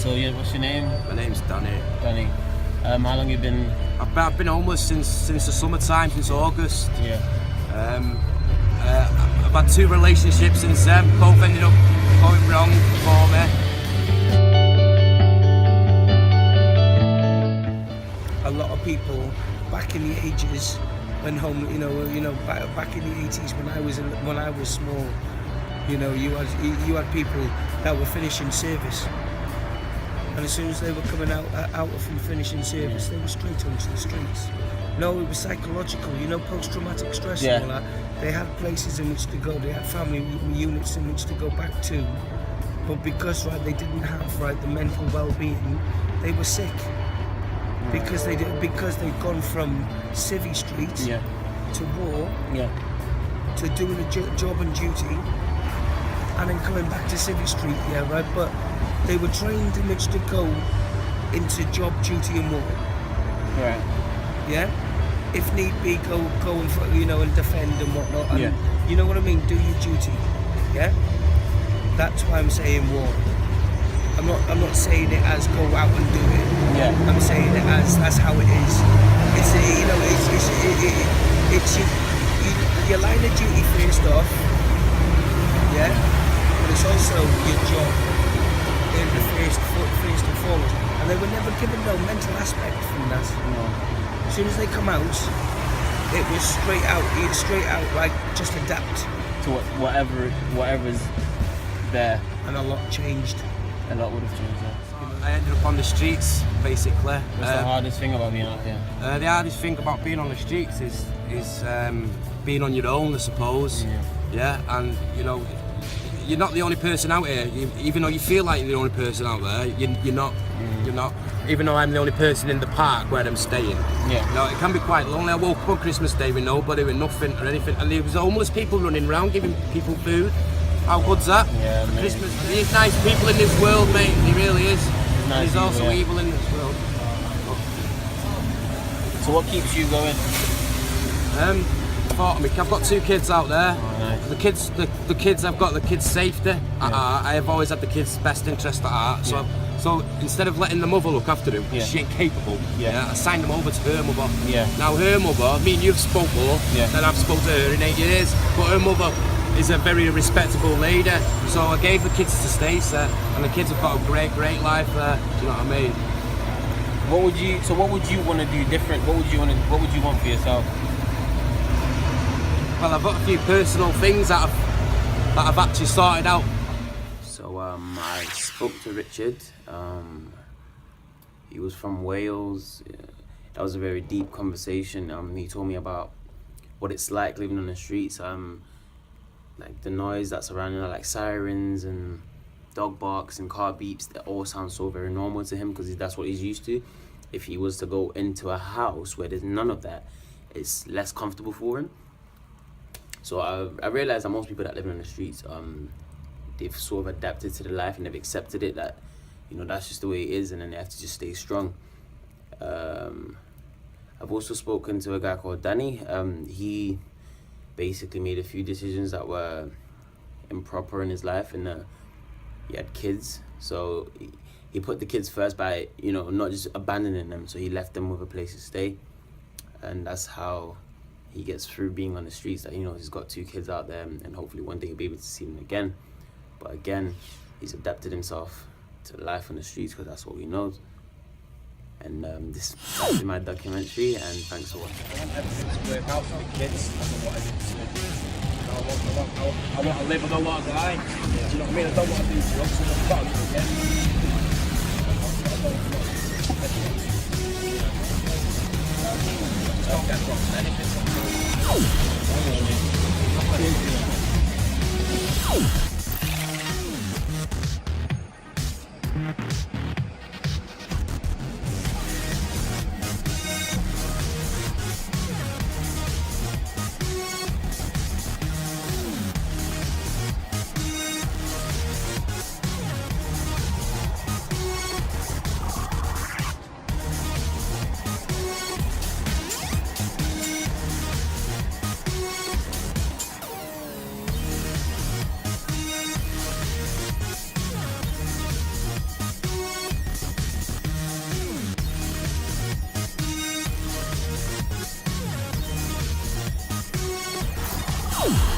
What's your name? My name's Danny. Danny. How long you been? I've been homeless since the summertime, since August. Yeah. I've had 2 relationships since then, both ended up going wrong for me. A lot of people back in the ages when back in the 80s when I was small, you had people that were finishing service, and as soon as they were coming out from finishing service, they were straight onto the streets. No, it was psychological, post-traumatic stress and all that. They had places in which to go, they had family units in which to go back to, but because they didn't have the mental well-being, they were sick. Because they'd gone from civvy streets to war, to doing a job and duty, and then coming back to civvy street, but they were trained in which to go into job, duty and war. Right. Yeah? If need be, go and defend and whatnot, and you know what I mean, do your duty. Yeah? That's why I'm saying war. I'm not saying it as go out and do it. Yeah. I'm saying it as that's how it is. It's your line of duty first off, yeah. But it's also your job in the first and foremost. And they were never given no mental aspect from that. No. As soon as they come out, it was straight out like just adapt to whatever's there. And a lot changed. A lot would have changed. I ended up on the streets, basically. What's the hardest thing about being out here? The hardest thing about being on the streets is being on your own, I suppose. Yeah, and you're not the only person out here. Even though you feel like you're the only person out there, you're not. You're not. Even though I'm the only person in the park where I'm staying. Yeah. It can be quite lonely. I woke up on Christmas Day with nobody, with nothing or anything, and there was homeless people running around giving people food. How good's that? Yeah, mate. Christmas. There's nice people in this world, mate. There really is. Nice There's also people, evil in this world. So what keeps you going? I've got 2 kids out there. Oh, nice. The kids. I've got the kids' safety at heart. I have always had the kids' best interest at heart. So instead of letting the mother look after them, she ain't capable. I signed them over to her mother. Now her mother, me and you've spoke more than I've spoke to her in 8 years. But her mother is a very respectable lady. So I gave the kids to Stacey, and the kids have got a great life there. Do you know what I mean? What would you want to do different? What would you want for yourself? Well, I've got a few personal things that I've actually sorted out. So I spoke to Richard. He was from Wales. That was a very deep conversation. He told me about what it's like living on the streets. Like the noise that's surrounding, like sirens and dog barks and car beeps, that all sound so very normal to him because that's what he's used to. If he was to go into a house where there's none of that, it's less comfortable for him. So I realized that most people that live on the streets, they've sort of adapted to the life and they've accepted it, that that's just the way it is, and then they have to just stay strong. I've also spoken to a guy called Danny. He basically made a few decisions that were improper in his life, and he had kids, so he put the kids first by not just abandoning them. So he left them with a place to stay, and that's how he gets through being on the streets. That he's got 2 kids out there, and hopefully one day he'll be able to see them again. But again, he's adapted himself to life on the streets because that's what he knows. And this is my documentary, and thanks for watching. I want everything to work out for the kids. I want to live a long life. Do you know what I mean? I don't want to do drugs, and I've got to do it again. Wow.